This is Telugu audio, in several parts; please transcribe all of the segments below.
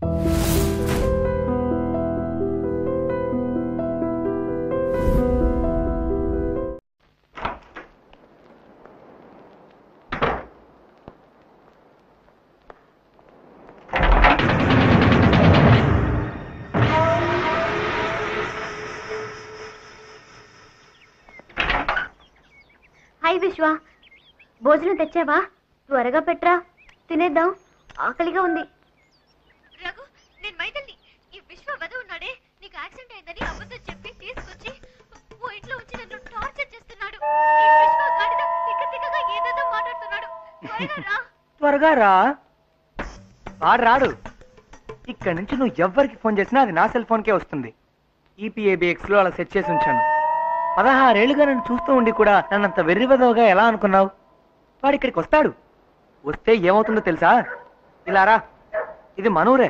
హాయ్ విశ్వ, భోజనం తెచ్చావా? త్వరగా పెట్టరా, తినేద్దాం, ఆకలిగా ఉంది. రఘు, నేను మైథిల్ని. ఈ విశ్వ వద ఉన్నాడే, నీకు యాక్సిడెంట్ అయిందని అబద్ధం చెప్పి తీసుకొచ్చి ఓ ఇంట్లో ఉంచి నన్ను టార్చర్ చేస్తున్నాడు. ఈ విశ్వ గాడిద తిక్కగా ఏదేదో మాట్లాడుతున్నాడు. త్వరగా రా. వాడు రాడు. ఇక్కడి నుంచి నువ్వు ఎవ్వరికి ఫోన్ చేసినా అది నా సెల్ ఫోన్కే వస్తుంది. ఈపీఏబిఎక్స్ లో అలా సెట్ చేసి ఉంచాను. 16 ఏళ్ళుగా నన్ను చూస్తూ ఉండి కూడా నన్నంత వెర్రివదవగా ఎలా అనుకున్నావు? వాడు ఇక్కడికి వస్తాడు. వస్తే ఏమవుతుందో తెలుసా? ఇలా రా, ఇది మనూరే,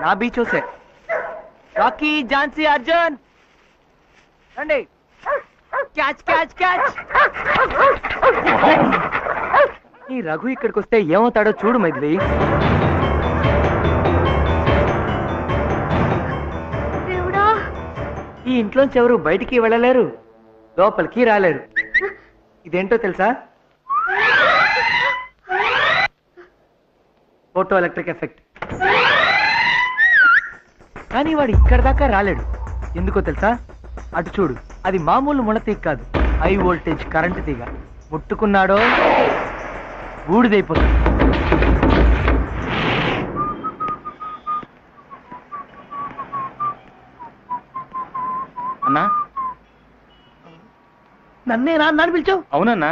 నా బీచోసే. రాకీ, ఝాన్సీ, అర్జున్ రండి. Catch catch catch. ఈ రఘు ఇక్కడికి వస్తే ఏమవుతాడో చూడు మైథిలి. ఈ ఇంట్లోంచి ఎవరు బయటికి వెళ్ళలేరు, లోపలికి రాలేరు. ఇదేంటో తెలుసా? Photo electric effect. కానీ వాడు ఇక్కడ దాకా రాలేడు. ఎందుకో తెలుసా? అటు చూడు, అది మామూలు ముళ్ళతీగ కాదు, హై వోల్టేజ్ కరెంటు తీగ. ముట్టుకున్నాడో బూడిదైపోతుంది. అన్నా, నన్నేనా అన్నాడు పిలిచావు? అవునన్నా.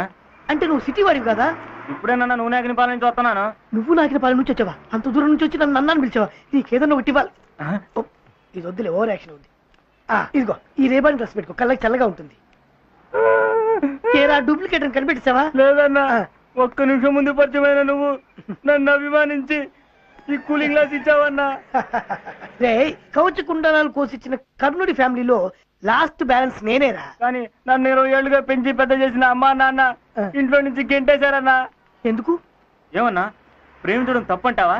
అంటే నువ్వు సిటీ వాడివి కదా? ఇప్పుడేనన్నా నువ్వు నాకిన పాల నుంచి వస్తున్నాను. నువ్వు నాకిన పాల నుంచి వచ్చావా? అంత దూరం నుంచి వచ్చి నన్ను అన్నాను పిలిచావా? నీకేదన్నా ఒకటి ఇవ్వాలి. ఇది వద్దులే, ఓవర్ యాక్షన్ ఉంది. ఇదిగో ఈ రేబాన్ డ్రెస్ పెట్టుకో, కళ్ళకి చల్లగా ఉంటుంది. ఏరా, డూప్లికేట్ అని కనిపెట్టావా? లేదన్నా, ఒక్క నిమిషం ముందు పరిచయమైన నువ్వు నన్ను అభిమానించి ఈ కూలింగ్ గ్లాస్ ఇచ్చావన్నా. రే, కవచ కుండలాలు కోసిచ్చిన కర్ణుడి ఫ్యామిలీలో లాస్ట్ బ్యాలెన్స్ నేనేరా. కానీ నన్ను 20 ఏళ్ళుగా పెంచి పెద్ద చేసిన అమ్మా నాన్న ఇంట్లో నుంచి గెంటేశారన్నా. ఎందుకు? ఏమన్నా, ప్రేమించడం తప్పంటావా?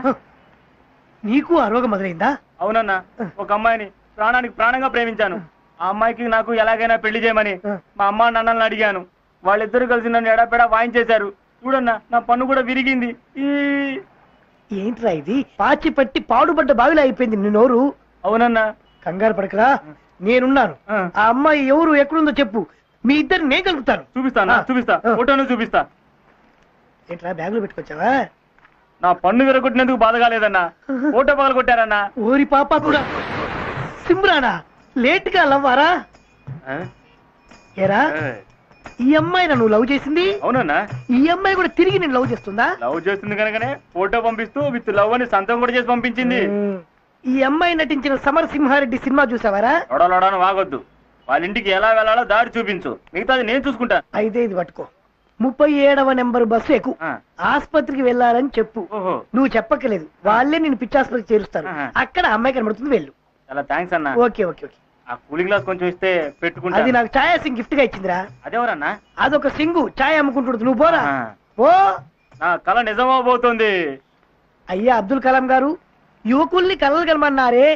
నీకు ఆ రోగం మొదలైందా? అవునన్నా, ఒక అమ్మాయిని ప్రాణానికి ప్రాణంగా ప్రేమించాను. ఆ అమ్మాయికి నాకు ఎలాగైనా పెళ్లి చేయమని మా అమ్మా నాన్నల్ని అడిగాను. వాళ్ళిద్దరూ కలిసి నన్ను ఎడాపెడా వాయించేశారు. చూడన్నా, నా పన్ను కూడా విరిగింది. ఏంట్రా ఇది? పాచి పట్టి పాడుపడ్డ బావిలా అయిపోయింది నీ నోరు. అవునన్నా. కంగారు పడకరా, నేనున్నాను. ఆ అమ్మాయి ఎవరు, ఎక్కడుందో చెప్పు, మీ ఇద్దరు నేను కలుపుతాను. చూపిస్తానా? చూపిస్తా, ఫోటోను చూపిస్తా. ఏంట్రా, బ్యాగులో పెట్టుకొచ్చావా? నా పన్ను విరగొట్టినందుకు బాధ కాలేదన్నా, ఫోటో పగలు కొట్టారన్నా. ఓరి పాప కూడా. సిమ్రానా, లేట్ గా లవ్వారా? ఏరా, ఈ అమ్మాయి నువ్వు లవ్ చేసింది? అవునన్నా. ఈ అమ్మాయి కూడా తిరిగి నేను లవ్ చేస్తుందా? లవ్ చేస్తుంది కనుకనే ఫోటో పంపిస్తూ విత్ లవ్ అని సంతకం కూడా చేసి పంపించింది. ఈ అమ్మాయి నటించిన సమరసింహారెడ్డి సినిమా చూసావారా? లొడలోడను వాగొద్దు, వాళ్ళ ఇంటికి ఎలా వెళ్ళాలో దారి చూపించు, మిగతాది నేను చూసుకుంటా. అయితే ఇది పట్టుకో, 37వ నెంబర్ బస్సు ఎక్కు, ఆస్పత్రికి వెళ్ళాలని చెప్పు. నువ్వు చెప్పక్కలేదు, వాళ్ళే నేను పిచ్చాస్పత్రికి చేరుస్తారు. అక్కడ అమ్మాయి కనబడుతుంది, వెళ్ళు. చాలా థ్యాంక్స్ అన్నా. Okay okay okay. ఆ కూలింగ్ గ్లాస్ కొంచెం ఇస్తే పెట్టుకుంటా. అది నాకు ఛాయా సింగ్ గిఫ్ట్ గా ఇచ్చిందిరా. అదేవరన్నా? అదొక సింగు, ఛాయ్ అమ్ముకుంటుంది. నువ్వు పోరా. ఓ, నా కళ నిజమవబోతోంది. అయ్యా అబ్దుల్ కలాం గారు, యువకుల్ని కలలు కనమన్నారే,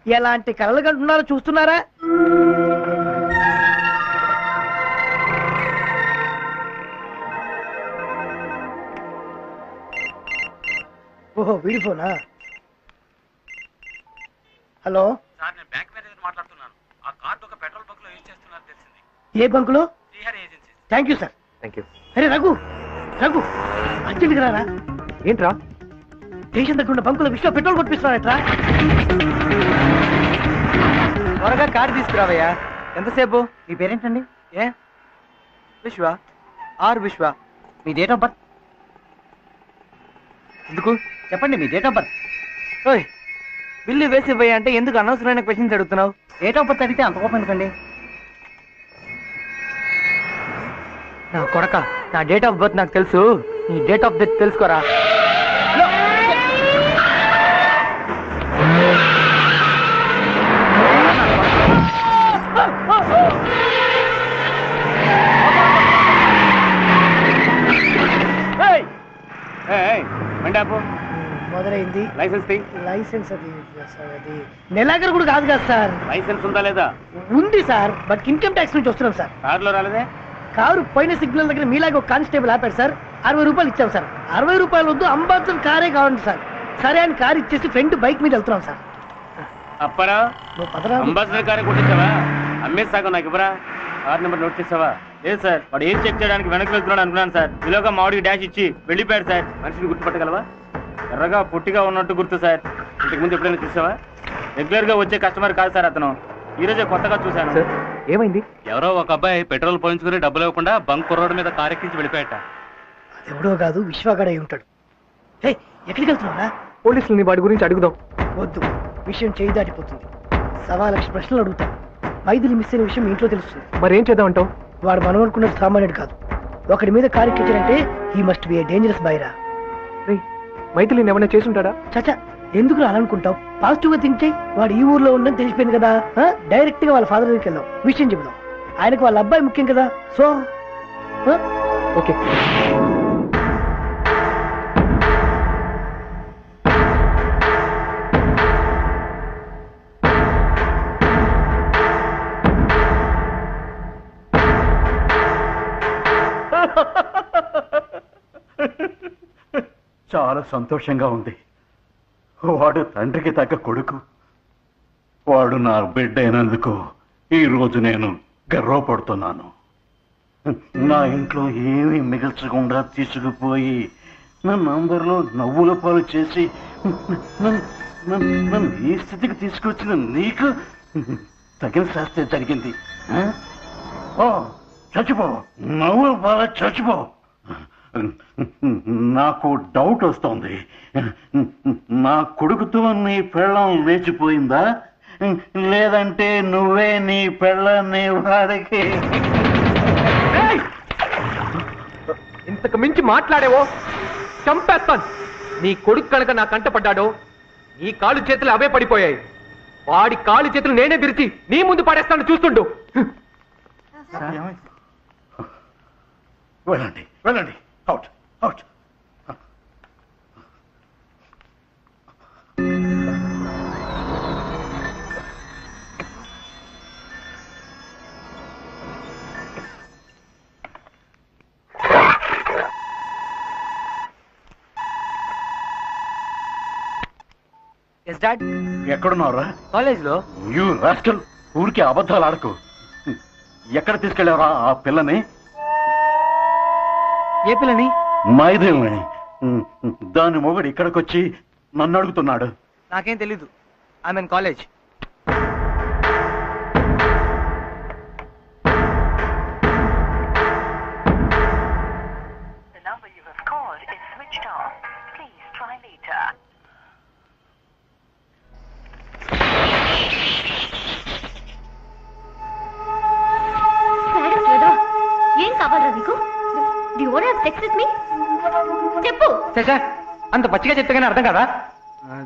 ఎలాంటి కలలు కంటున్నారో చూస్తున్నారా? ఓహో, వీడిపోనా? హలో సార్, నేను బ్యాంక్ మేనేజర్ మాట్లాడుతున్నాను. ఆ కార్డు ఒక పెట్రోల్ బంక్ లో యూజ్ చేస్తున్నారు తెలిసింది. ఏ బంకులో? Srihari agency. Thank you sir. Thank you. అరే రఘు, రఘు అర్జెంట్గా రారా. ఏంట్రా? స్టేషన్ దగ్గర ఉన్న బంకులో విశ్వ పెట్రోల్ కొట్టిస్తున్నారట్రా. త్వరగా కారు తీసుకురావయ్యా. ఎంతసేపు? మీ పేరేంటండి? ఏ విశ్వ? ఆర్ విశ్వ. మీ డేట్ ఆఫ్ బర్త్ ఎందుకు చెప్పండి. మీ డేట్ ఆఫ్ బర్త్. ఓయ్, బిల్లు వేసి ఇవ్వయ్యా అంటే ఎందుకు అనవసరమైన క్వశ్చన్స్ అడుగుతున్నావు? డేట్ ఆఫ్ బర్త్ అడిగితే అంత కోపం ఎందుకండి? నా కొడక, నా డేట్ ఆఫ్ బర్త్ నాకు తెలుసు, నీ డేట్ ఆఫ్ డెత్ తెలుసుకోరా. మొదలైంది. ఉంది లైసెన్స్ లైసెన్స్ అది నెలాఖరు కూడా కాదు కదా సార్. లైసెన్స్ ఉందా లేదా? ఉంది సార్, బట్ ఇన్కమ్ ట్యాక్స్ నుంచి వస్తున్నాం సార్. కారులో రాలేదే? కారు పోయిన సిగ్నల్ దగ్గర మీలాగా ఒక కానిస్టేబుల్ ఆపాడు సార్. 60 రూపాయలు ఇచ్చాం సార్. 60 రూపాయలు వద్దు, అంబాద్సర్ కారే కావాలి సార్. సరే అని కారు ఇచ్చేసి ఫ్రెండ్ బైక్ మీద వెళ్తున్నాం సార్. అప్పరా అంబాసిడర్ కారే కొట్టించావా? అమ్మేసాక నాకు ఇవ్వరా? కార్ నెంబర్ నోట్ చేసావా? లేదు సార్, వాడు ఏం చెక్ చేయడానికి వెనక్కి వెళ్తున్నాడు అనుకున్నాను సార్. ఇలాగా మామిడికి డాష్ ఇచ్చి వెళ్ళిపోయాడు సార్. మనిషిని గుర్తుపట్టగలవా? ఎర్రగా పొట్టిగా ఉన్నట్టు గుర్తు సార్. ఇంతకు ముందు ఎప్పుడైనా చూసావా? రెగ్యులర్ గా వచ్చే కస్టమర్ కాదు సార్ అతను. ఈ రోజే కొత్తగా చూశాను. ఏమైంది? ఎవరో ఒక అబ్బాయి పెట్రోల్ పోయించుకుని డబ్బులు ఇవ్వకుండా బంక్ రోడ్డు మీద కారు ఎక్కించి వెళ్ళిపోయాట. అది ఎవడో కాదు, విశ్వగాడ అయి ఉంటాడు. ఎక్కడికి వెళ్తున్నావురా? పోలీసులని వాడి గురించి అడుగుదాం. వద్దు, విషయం చేయి దాటిపోతుంది. 1,00,000 ప్రశ్నలు అడుగుతాను. మైథిలి మిస్ అయిన విషయం మీ ఇంట్లో తెలుస్తుంది. మరేం చేద్దామంటావు? వాడు మనం అనుకున్నట్టు సామాన్యుడు కాదు. ఒకడి మీద కారు ఎక్కించారంటే he must be a dangerous బైరా. మైథిలిని ఏమైనా చేసి ఉంటాడా? చచ్చా, ఎందుకు అనుకుంటావు? పాజిటివ్ గా థింక్ చేయి. వాడు ఈ ఊర్లో ఉండని తెలిసిపోయింది కదా, డైరెక్ట్ గా వాళ్ళ ఫాదర్ దగ్గరికి వెళ్దాం, విషయం చెబుదాం. ఆయనకు వాళ్ళ అబ్బాయి ముఖ్యం కదా. So okay. చాలా సంతోషంగా ఉంది. వాడు తండ్రికి తగ్గ కొడుకు. వాడు నా బిడ్డ అయినందుకు ఈరోజు నేను గర్వపడుతున్నాను. నా ఇంట్లో ఏమీ మిగల్చకుండా తీసుకుపోయి నన్ను అందరిలో నవ్వుల పాలు చేసి నన్ను ఈ స్థితికి తీసుకొచ్చిన నీకు తగిన శాస్త్రం జరిగింది. చచ్చిపో, నవ్వుల పాల చచ్చిపో. నాకు డౌట్ వస్తోంది. నా కొడుకుతో నీ పెళ్ళం లేచిపోయిందా, లేదంటే నువ్వే నీ పెళ్ళని వాడికి? ఇంతకు మించి మాట్లాడేవో చంపేస్తాను. నీ కొడుకు కనుక నా కంట పడ్డాడో నీ కాళ్ళు చేతులు అవే పడిపోయాయి. వాడి కాళ్ళు చేతులు నేనే విరిచి నీ ముందు పడేస్తాను, చూస్తుండు. వెళ్ళండి వెళ్ళండి, అవుట్ అవుట్. ఎక్కడున్నావురా? కాలేజ్ లో. యూ రాస్కల్, ఊరికి అబద్ధాలు ఆడకు. ఎక్కడ తీసుకెళ్ళావరా ఆ పిల్లని? ఏ పిల్లని? మైథిలిని. దాని మొగుడు ఇక్కడికొచ్చి నన్ను అడుగుతున్నాడు. నాకేం తెలీదు. I mean college. ఏం కావాలరా నీకు? Do you want to have sex with me? చెప్పు. చచ్చా, అంత పచ్చిగా చెప్తే అర్థం కదా.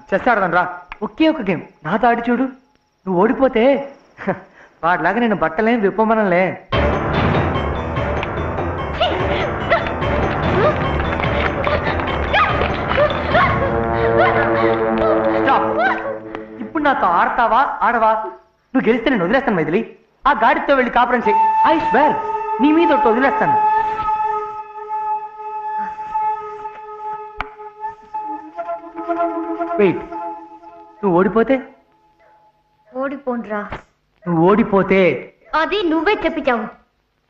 చెస్ ఆడదాం రా. ఒకే ఒక గేమ్ నాతో ఆడి చూడు. నువ్వు ఓడిపోతే వాటిలాగా నేను బట్టలేం విప్పమనలే. ఇప్పుడు నాతో ఆడతావా ఆడవా? నువ్వు గెలిస్తే నేను వదిలేస్తాను మైథిలి. ఆ గాడితో వెళ్ళి కాపురం చేయి. ఐ స్వేర్ నీ మీద ఒకటి వదిలేస్తాను. వెయిట్, నువ్వు ఓడిపోతే? ఓడిపోండ్రా. నువ్వు ఓడిపోతే? అది నువ్వే చెప్పిచావు.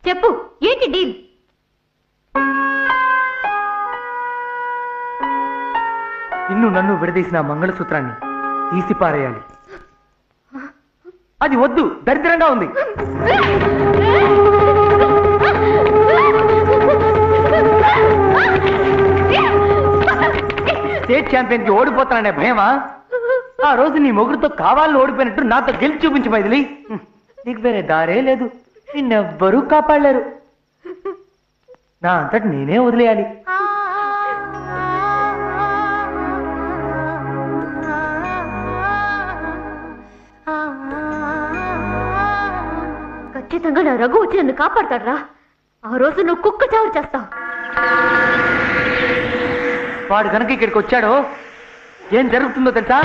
చెప్పు, ఏంటి డీల్? నిన్ను నన్ను విడదీసిన మంగళసూత్రాన్ని తీసి పారేయాలి. అది వద్దు, దరిద్రంగా ఉంది. స్టేట్ ఛాంపియన్ కి ఓడిపోతాననే భయమా? ఆ రోజు నీ మొగుడుతో కావాలని ఓడిపోయినట్టు నాతో గెలిచి చూపించి మైథిలి. నీకు వేరే దారే లేదు. నిన్నెవ్వరూ కాపాడలేరు. నా అంతటి నేనే వదిలేయాలి. ఖచ్చితంగా నా రఘు వచ్చి నన్ను కాపాడతాడ్రా. ఆ రోజు నువ్వు కుక్క చావు చేస్తావు. వాడు కనుక ఇక్కడికి వచ్చాడో ఏం జరుగుతుందో తెలుసా?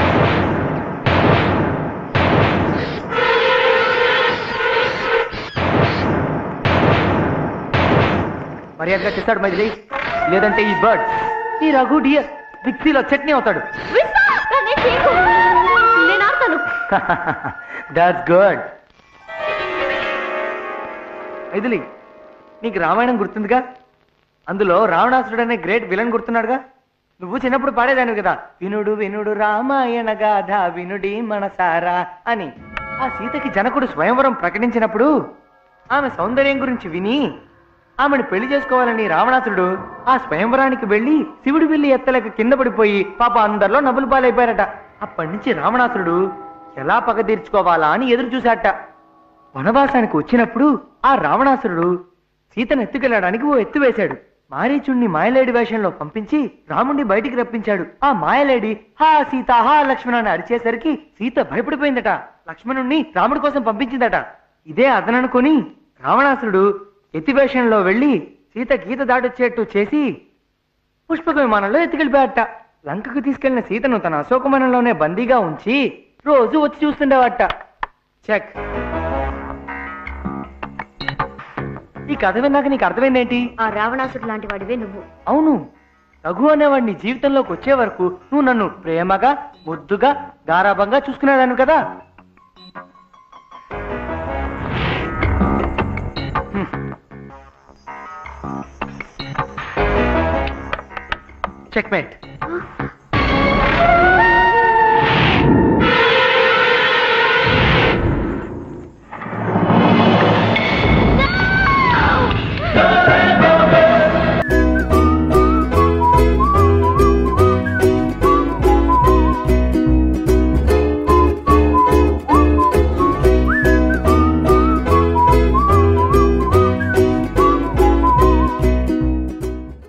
మర్యాదగా చేస్తాడు మైథిలి, లేదంటే ఈ బర్డ్ ఈ రఘు డియర్ మిక్సీలో చట్నీ అవుతాడు. నేను ఆడతాను. That's good. మైథిలి, నీకు రామాయణం గుర్తుందిగా? అందులో రావణాసురుడు అనే గ్రేట్ విలన్ గుర్తున్నాడుగా? నువ్వు చిన్నప్పుడు పాడేదానివి కదా, వినుడు వినుడు రామాయణ గాథ వినుడి మనసారా అని. ఆ సీతకి జనకుడు స్వయంవరం ప్రకటించినప్పుడు ఆమె సౌందర్యం గురించి విని ఆమెను పెళ్లి చేసుకోవాలని రావణాసురుడు ఆ స్వయంవరానికి వెళ్లి శివుడి వెళ్ళి ఎత్తలేక కింద పడిపోయి పాప అందరిలో నవ్వులు పాలైపోయారట. అప్పటి నుంచి రావణాసురుడు ఎలా పగ తీర్చుకోవాలా అని ఎదురు చూశాట. వనవాసానికి వచ్చినప్పుడు ఆ రావణాసురుడు సీతను ఎత్తుకెళ్లడానికి ఓ ఎత్తు వేశాడు. మారీచుణ్ణి మాయలేడి వేషంలో పంపించి రాముణ్ణి బయటికి రప్పించాడు. ఆ మాయలేడి హా సీత హా లక్ష్మణ అని అరిచేసరికి సీత భయపడిపోయిందట. లక్ష్మణుణ్ణి రాముడి కోసం పంపించిందట. ఇదే అదననుకొని రావణాసురుడు ఎత్తివేషంలో వెళ్లి సీత గీత దాటొచ్చేట్టు చేసి పుష్పక విమానంలో ఎత్తుకెళ్ళిపోయాట. లంకకు తీసుకెళ్లిన సీతను తన అశోకవనంలోనే బందీగా ఉంచి రోజు వచ్చి చూస్తుండేవాట. చెక్. ఈ కథ విన్నాక నీకు అర్థమైందేంటి? ఆ రావణాసుడు లాంటి వాడివే నువ్వు. అవును, రఘు అనేవాడిని జీవితంలోకి వచ్చే వరకు నువ్వు నన్ను ప్రేమగా ముద్దుగా గారాభంగా చూసుకునేదాన్ని కదా. చెక్మేట్.